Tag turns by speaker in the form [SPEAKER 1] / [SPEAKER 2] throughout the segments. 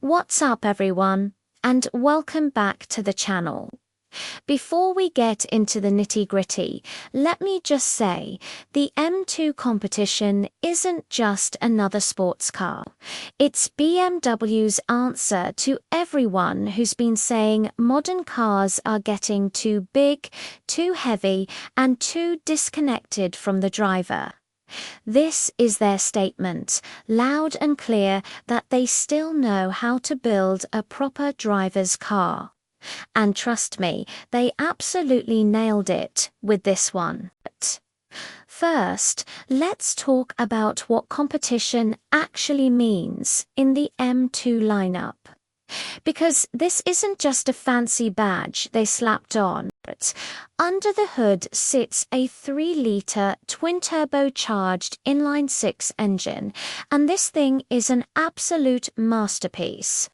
[SPEAKER 1] What's up everyone, and welcome back to the channel. Before we get into the nitty-gritty, let me just say, the M2 competition isn't just another sports car. It's BMW's answer to everyone who's been saying modern cars are getting too big, too heavy, and too disconnected from the driver. This is their statement, loud and clear, that they still know how to build a proper driver's car. And trust me, they absolutely nailed it with this one. First, let's talk about what competition actually means in the M2 lineup. Because this isn't just a fancy badge they slapped on. Under the hood sits a 3-litre twin-turbocharged inline-6 engine, and this thing is an absolute masterpiece.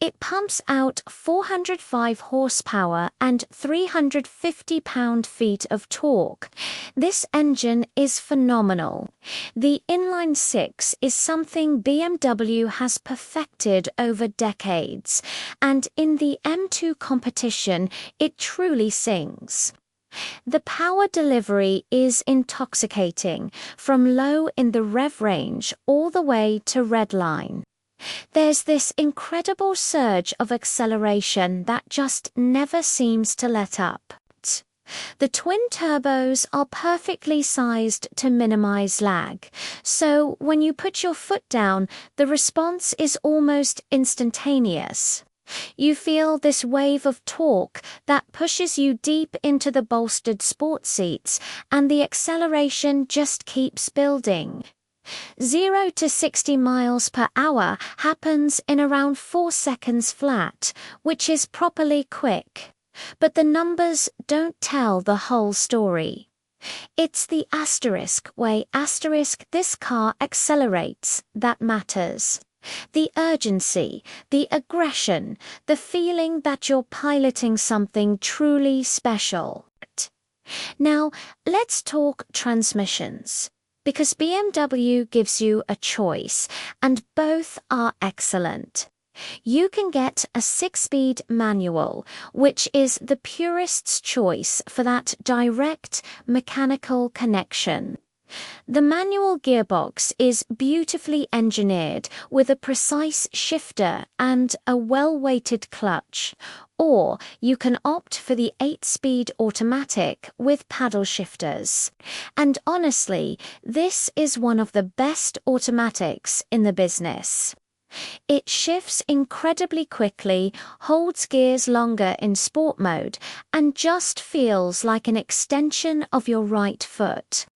[SPEAKER 1] It pumps out 405 horsepower and 350 pound-feet of torque. This engine is phenomenal. The inline-6 is something BMW has perfected over decades, and in the M2 competition, it truly sings. The power delivery is intoxicating, from low in the rev range all the way to redline. There's this incredible surge of acceleration that just never seems to let up. The twin turbos are perfectly sized to minimize lag, so when you put your foot down, the response is almost instantaneous. You feel this wave of torque that pushes you deep into the bolstered sports seats, and the acceleration just keeps building. 0 to 60 miles per hour happens in around 4 seconds flat, which is properly quick. But the numbers don't tell the whole story. It's the asterisk way this car accelerates that matters. The urgency, the aggression, the feeling that you're piloting something truly special. Now, let's talk transmissions. Because BMW gives you a choice, and both are excellent. You can get a 6-speed manual, which is the purist's choice for that direct mechanical connection. The manual gearbox is beautifully engineered with a precise shifter and a well-weighted clutch, or you can opt for the 8-speed automatic with paddle shifters. And honestly, this is one of the best automatics in the business. It shifts incredibly quickly, holds gears longer in sport mode, and just feels like an extension of your right foot.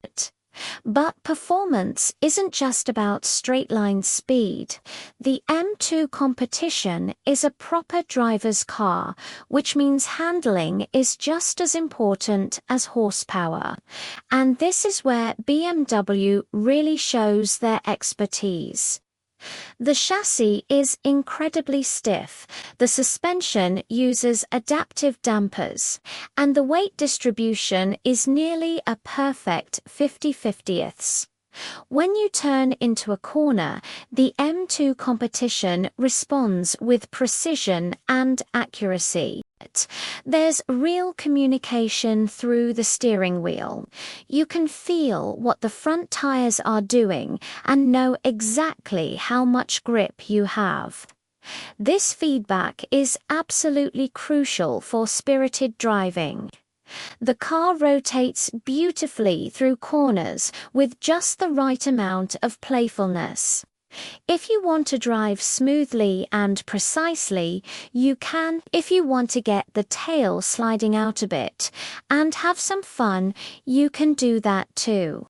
[SPEAKER 1] But performance isn't just about straight-line speed. The M2 competition is a proper driver's car, which means handling is just as important as horsepower. And this is where BMW really shows their expertise. The chassis is incredibly stiff, the suspension uses adaptive dampers, and the weight distribution is nearly a perfect 50/50ths. When you turn into a corner, the M2 competition responds with precision and accuracy. There's real communication through the steering wheel. You can feel what the front tires are doing and know exactly how much grip you have. This feedback is absolutely crucial for spirited driving. The car rotates beautifully through corners with just the right amount of playfulness. If you want to drive smoothly and precisely, you can. If you want to get the tail sliding out a bit and have some fun, you can do that too.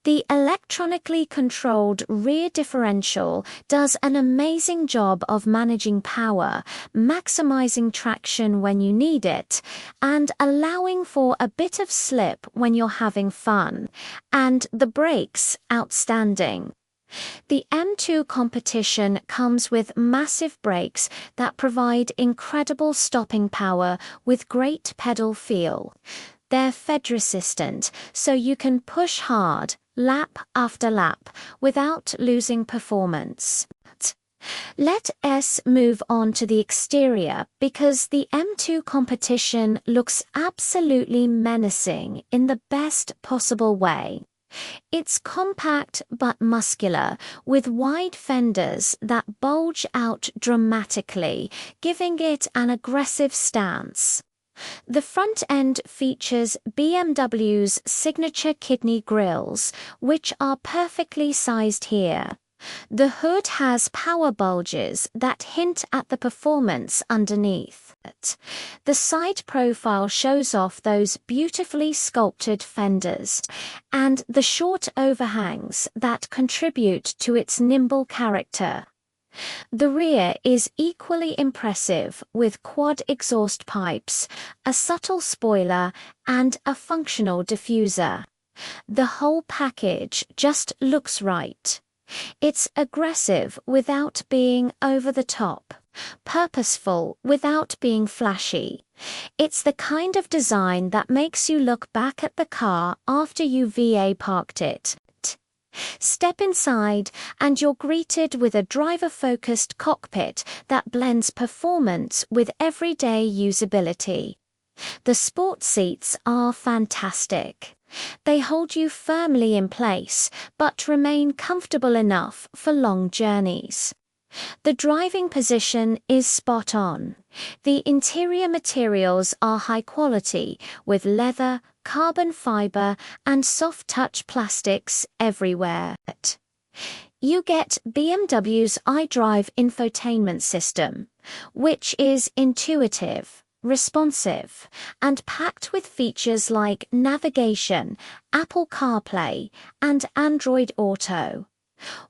[SPEAKER 1] The electronically controlled rear differential does an amazing job of managing power, maximizing traction when you need it, and allowing for a bit of slip when you're having fun. And the brakes, outstanding. The M2 competition comes with massive brakes that provide incredible stopping power with great pedal feel. They're FED-resistant, so you can push hard, lap after lap, without losing performance. Let's move on to the exterior because the M2 competition looks absolutely menacing in the best possible way. It's compact but muscular, with wide fenders that bulge out dramatically, giving it an aggressive stance. The front end features BMW's signature kidney grilles, which are perfectly sized here. The hood has power bulges that hint at the performance underneath. The side profile shows off those beautifully sculpted fenders and the short overhangs that contribute to its nimble character. The rear is equally impressive with quad exhaust pipes, a subtle spoiler, and a functional diffuser. The whole package just looks right. It's aggressive without being over the top, purposeful without being flashy. It's the kind of design that makes you look back at the car after you VA parked it. Step inside and you're greeted with a driver-focused cockpit that blends performance with everyday usability. The sport seats are fantastic. They hold you firmly in place, but remain comfortable enough for long journeys. The driving position is spot on. The interior materials are high quality, with leather, carbon fiber, and soft touch plastics everywhere. You get BMW's iDrive infotainment system, which is intuitive, responsive, and packed with features like navigation, Apple CarPlay, and Android Auto.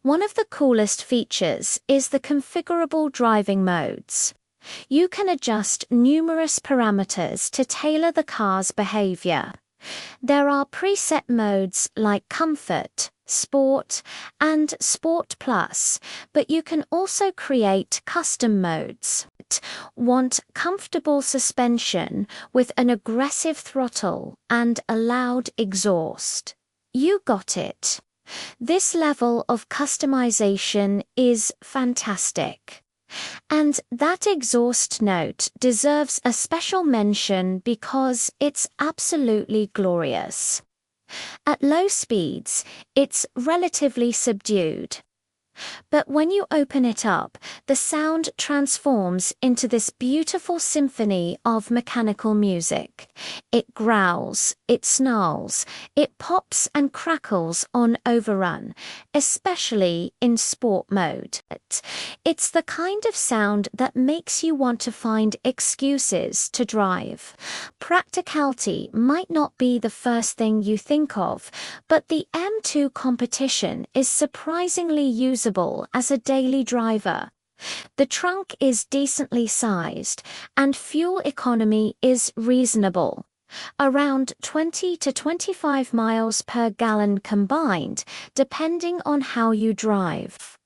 [SPEAKER 1] One of the coolest features is the configurable driving modes. You can adjust numerous parameters to tailor the car's behavior. There are preset modes like Comfort, Sport, and Sport Plus, but you can also create custom modes. Want comfortable suspension with an aggressive throttle and a loud exhaust? You got it. This level of customization is fantastic. And that exhaust note deserves a special mention because it's absolutely glorious. At low speeds, it's relatively subdued. But when you open it up, the sound transforms into this beautiful symphony of mechanical music. It growls, it snarls, it pops and crackles on overrun, especially in sport mode. It's the kind of sound that makes you want to find excuses to drive. Practicality might not be the first thing you think of, but the M2 competition is surprisingly usable as a daily driver. The trunk is decently sized, and fuel economy is reasonable. Around 20 to 25 miles per gallon combined, depending on how you drive.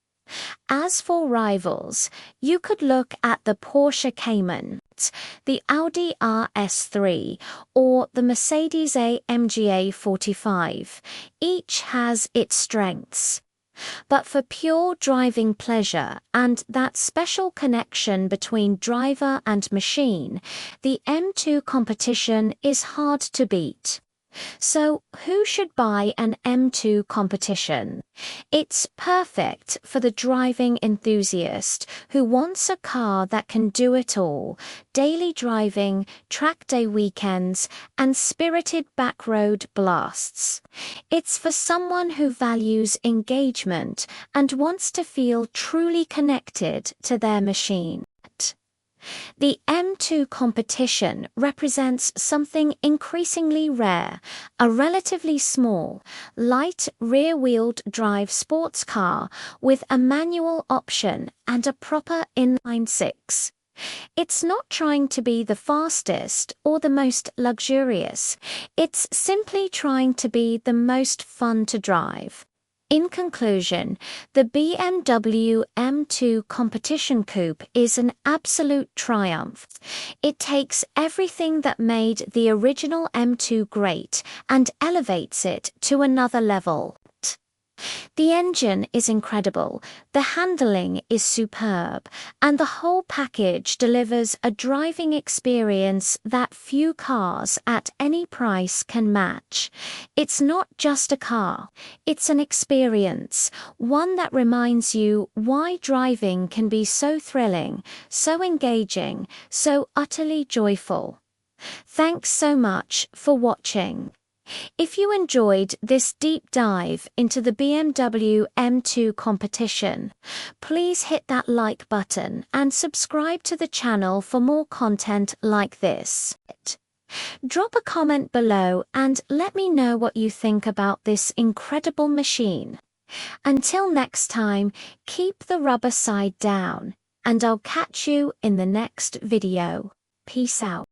[SPEAKER 1] As for rivals, you could look at the Porsche Cayman, the Audi RS3, or the Mercedes-AMG A45. Each has its strengths. But for pure driving pleasure and that special connection between driver and machine, the M2 competition is hard to beat. So, who should buy an M2 competition? It's perfect for the driving enthusiast who wants a car that can do it all: daily driving, track day weekends, and spirited backroad blasts. It's for someone who values engagement and wants to feel truly connected to their machine. The M2 competition represents something increasingly rare: a relatively small, light rear-wheeled drive sports car with a manual option and a proper inline six. It's not trying to be the fastest or the most luxurious. It's simply trying to be the most fun to drive. In conclusion, the BMW M2 Competition Coupe is an absolute triumph. It takes everything that made the original M2 great and elevates it to another level. The engine is incredible, the handling is superb, and the whole package delivers a driving experience that few cars at any price can match. It's not just a car, it's an experience, one that reminds you why driving can be so thrilling, so engaging, so utterly joyful. Thanks so much for watching. If you enjoyed this deep dive into the BMW M2 competition, please hit that like button and subscribe to the channel for more content like this. Drop a comment below and let me know what you think about this incredible machine. Until next time, keep the rubber side down, and I'll catch you in the next video. Peace out.